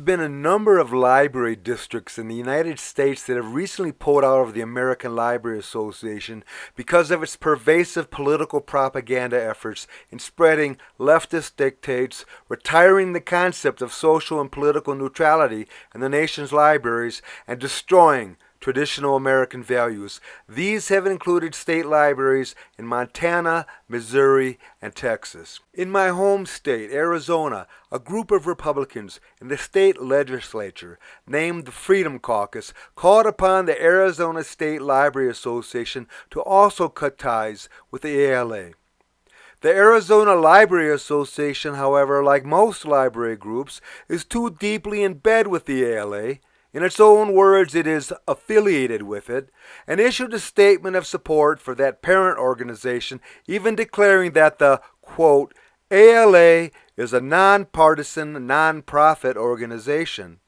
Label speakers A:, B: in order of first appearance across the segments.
A: been a number of library districts in the United States that have recently pulled out of the American Library Association because of its pervasive political propaganda efforts in spreading leftist dictates, retiring the concept of social and political neutrality in the nation's libraries, and destroying traditional American values. These have included state libraries in Montana, Missouri, and Texas. In my home state, Arizona, a group of Republicans in the state legislature, named the Freedom Caucus, called upon the Arizona State Library Association to also cut ties with the ALA. The Arizona Library Association, however, like most library groups, is too deeply in bed with the ALA. In its own words, it is affiliated with it, and issued a statement of support for that parent organization, even declaring that the, quote, ALA is a non-partisan, non-profit organization.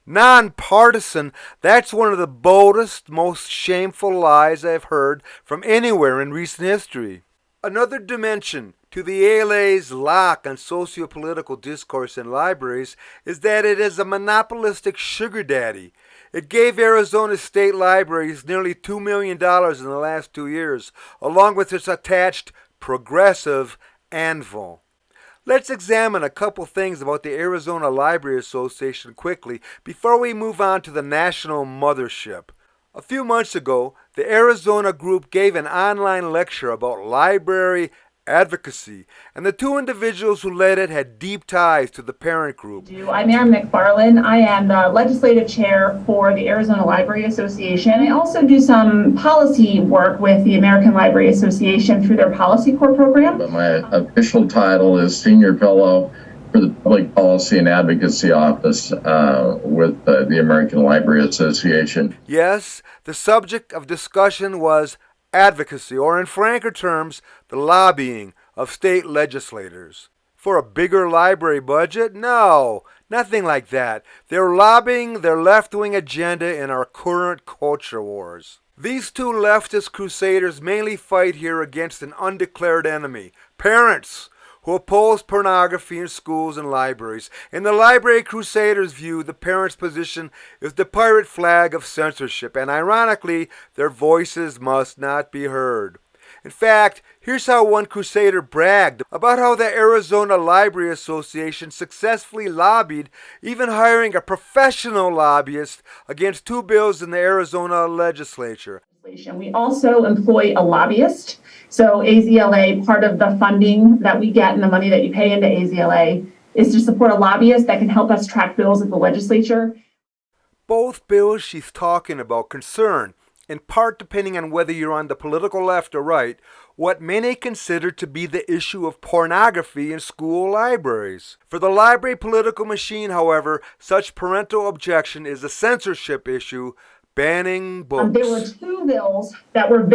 A: Non-partisan, that's one of the boldest, most shameful lies I've heard from anywhere in recent history. Another dimension to the ALA's lock on sociopolitical discourse in libraries is that it is a monopolistic sugar daddy. It gave Arizona state libraries nearly $2 million in the last 2 years, along with its attached progressive anvil. Let's examine a couple things about the Arizona Library Association quickly before we move on to the national mothership. A few months ago, the Arizona group gave an online lecture about library advocacy, and the two individuals who led it had deep ties to the parent group.
B: I'm Erin McFarland. I am the legislative chair for the Arizona Library Association. I also do some policy work with the American Library Association through their Policy Corps program.
C: My official title is Senior Fellow for the Public Policy and Advocacy Office with the American Library Association.
A: Yes, the subject of discussion was advocacy, or in franker terms, the lobbying of state legislators. For a bigger library budget? No, nothing like that. They're lobbying their left-wing agenda in our current culture wars. These two leftist crusaders mainly fight here against an undeclared enemy, parents, who oppose pornography in schools and libraries. In the Library Crusaders' view, the parents' position is the pirate flag of censorship, and ironically, their voices must not be heard. In fact, here's how one crusader bragged about how the Arizona Library Association successfully lobbied, even hiring a professional lobbyist against two bills in the Arizona legislature.
B: We also employ a lobbyist. So AZLA, part of the funding that we get and the money that you pay into AZLA is to support a lobbyist that can help us track bills at the legislature.
A: Both bills she's talking about concern, in part depending on whether you're on the political left or right, what many consider to be the issue of pornography in school libraries. For the library political machine, however, such parental objection is a censorship issue, banning books.
B: There were two bills that would have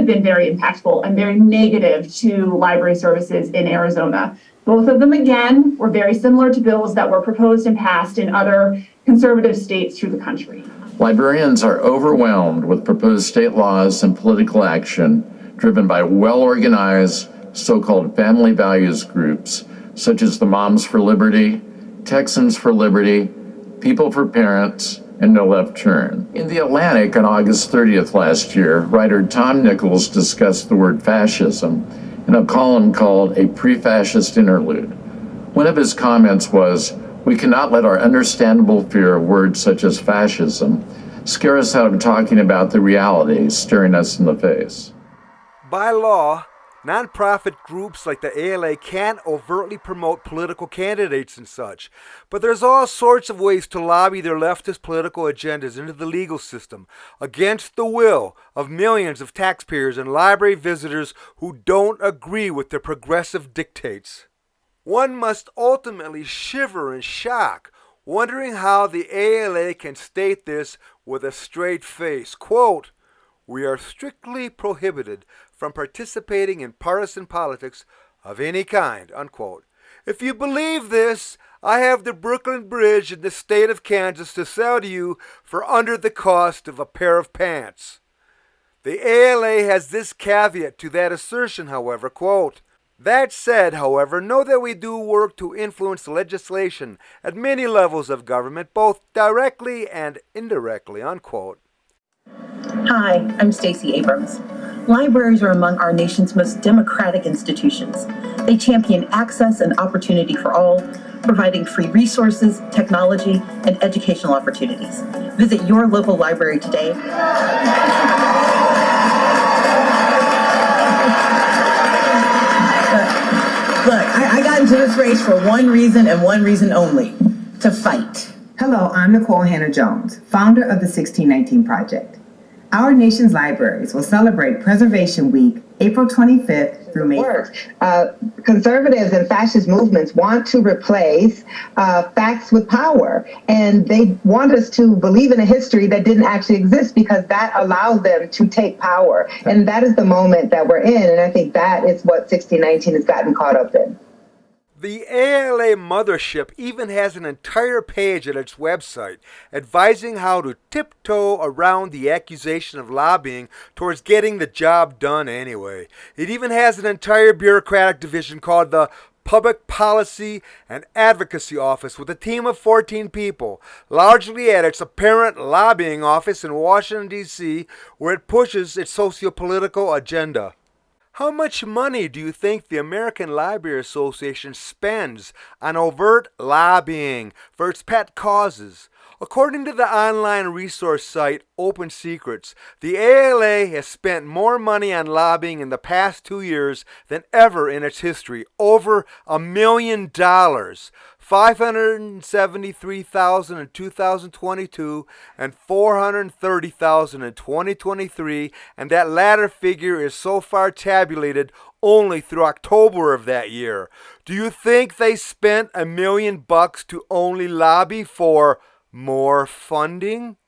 B: been very impactful and very negative to library services in Arizona. Both of them, again, were very similar to bills that were proposed and passed in other conservative states through the country.
C: Librarians are overwhelmed with proposed state laws and political action driven by well-organized so-called family values groups such as the Moms for Liberty, Texans for Liberty, People for Parents, and No Left Turn. In The Atlantic on August 30th last year, writer Tom Nichols discussed the word fascism in a column called A Pre-Fascist Interlude. One of his comments was, "We cannot let our understandable fear of words such as fascism scare us out of talking about the reality staring us in the face."
A: By law, nonprofit groups like the ALA can't overtly promote political candidates and such, but there's all sorts of ways to lobby their leftist political agendas into the legal system against the will of millions of taxpayers and library visitors who don't agree with their progressive dictates. One must ultimately shiver in shock, wondering how the ALA can state this with a straight face. Quote, "We are strictly prohibited from participating in partisan politics of any kind," unquote. If you believe this, I have the Brooklyn Bridge in the state of Kansas to sell to you for under the cost of a pair of pants. The ALA has this caveat to that assertion, however, quote, That said, however, know that we do work to influence legislation at many levels of government, both directly and indirectly, unquote.
D: Hi, I'm Stacey Abrams. Libraries are among our nation's most democratic institutions. They champion access and opportunity for all, providing free resources, technology, and educational opportunities. Visit your local library today.
E: Look, I got into this race for one reason and one reason only: to fight.
F: Hello, I'm Nicole Hannah-Jones, founder of the 1619 Project. Our nation's libraries will celebrate Preservation Week, April 25th through May 1st.
G: Conservatives and fascist movements want to replace facts with power, and they want us to believe in a history that didn't actually exist because that allows them to take power. And that is the moment that we're in, and I think that is what 1619 has gotten caught up in.
A: The ALA mothership even has an entire page at its website advising how to tiptoe around the accusation of lobbying towards getting the job done anyway. It even has an entire bureaucratic division called the Public Policy and Advocacy Office with a team of 14 people, largely at its apparent lobbying office in Washington, D.C., where it pushes its sociopolitical agenda. How much money do you think the American Library Association spends on overt lobbying for its pet causes? According to the online resource site Open Secrets, the ALA has spent more money on lobbying in the past 2 years than ever in its history, over $1 million. $573,000 in 2022 and $430,000 in 2023, and that latter figure is so far tabulated only through October of that year. Do you think they spent $1 million to only lobby for more funding?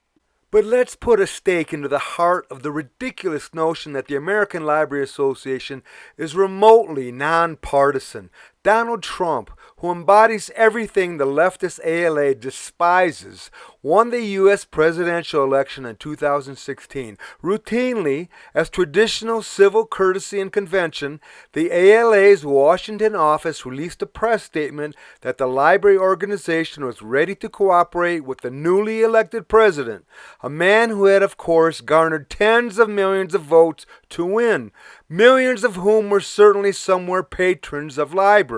A: But let's put a stake into the heart of the ridiculous notion that the American Library Association is remotely nonpartisan. Donald Trump, who embodies everything the leftist ALA despises, won the U.S. presidential election in 2016. Routinely, as traditional civil courtesy and convention, the ALA's Washington office released a press statement that the library organization was ready to cooperate with the newly elected president, a man who had, of course, garnered tens of millions of votes to win, millions of whom were certainly somewhere patrons of libraries.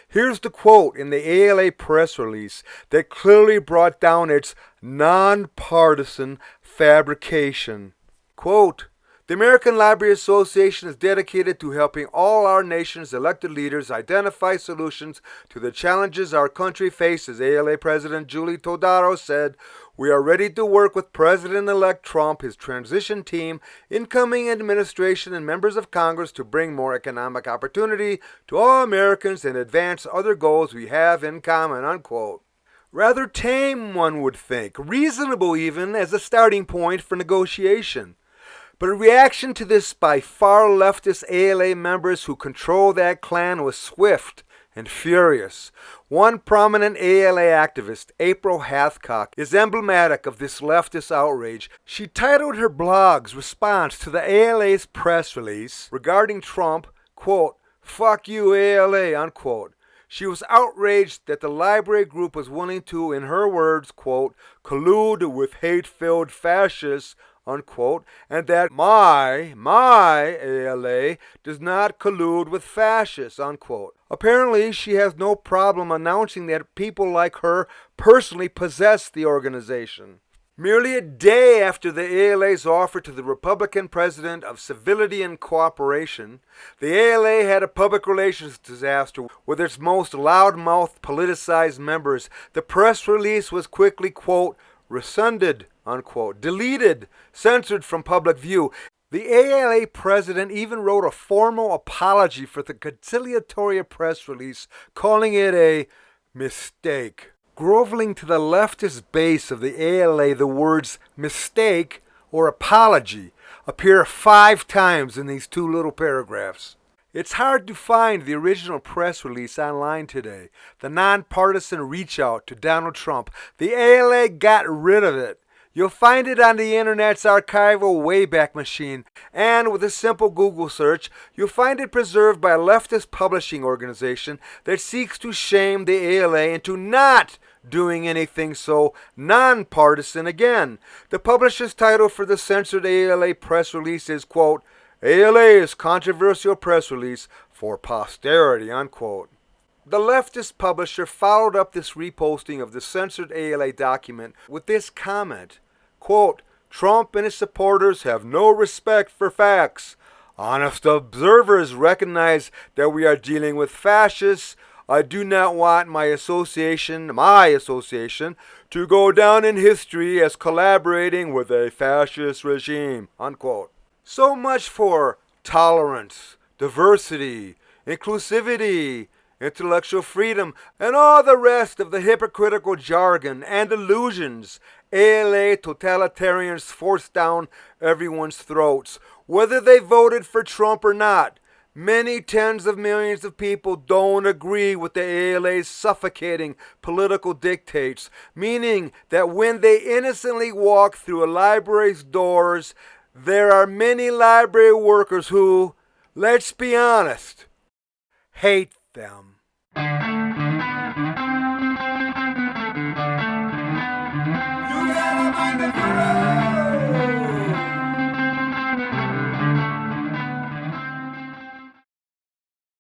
A: Here's the quote in the ALA press release that clearly brought down its nonpartisan fabrication. Quote, "The American Library Association is dedicated to helping all our nation's elected leaders identify solutions to the challenges our country faces," ALA President Julie Todaro said. "We are ready to work with President-elect Trump, his transition team, incoming administration, and members of Congress to bring more economic opportunity to all Americans and advance other goals we have in common," unquote. Rather tame, one would think, reasonable even as a starting point for negotiation. But a reaction to this by far leftist ALA members who control that clan was swift and furious. One prominent ALA activist, April Hathcock, is emblematic of this leftist outrage. She titled her blog's response to the ALA's press release regarding Trump, quote, "Fuck you, ALA," unquote. She was outraged that the library group was willing to, in her words, quote, "collude with hate-filled fascists," unquote, and that my ALA does not collude with fascists, unquote. Apparently, she has no problem announcing that people like her personally possess the organization. Merely a day after the ALA's offer to the Republican president of civility and cooperation, the ALA had a public relations disaster with its most loudmouthed, politicized members. The press release was quickly, quote, rescinded, unquote, deleted, censored from public view. The ALA president even wrote a formal apology for the conciliatory press release, calling it a mistake. Groveling to the leftist base of the ALA, the words mistake or apology appear 5 times in these 2 little paragraphs. It's hard to find the original press release online today, the nonpartisan reach out to Donald Trump. The ALA got rid of it. You'll find it on the internet's archival Wayback Machine, and with a simple Google search, you'll find it preserved by a leftist publishing organization that seeks to shame the ALA into not doing anything so non-partisan again. The publisher's title for the censored ALA press release is, quote, ALA's controversial press release for posterity, unquote. The leftist publisher followed up this reposting of the censored ALA document with this comment, quote, Trump and his supporters have no respect for facts. Honest observers recognize that we are dealing with fascists. I do not want my association, to go down in history as collaborating with a fascist regime, unquote. So much for tolerance, diversity, inclusivity, intellectual freedom, and all the rest of the hypocritical jargon and illusions ALA totalitarians force down everyone's throats, whether they voted for Trump or not. Many tens of millions of people don't agree with the ALA's suffocating political dictates, meaning that when they innocently walk through a library's doors, there are many library workers who, let's be honest, hate them.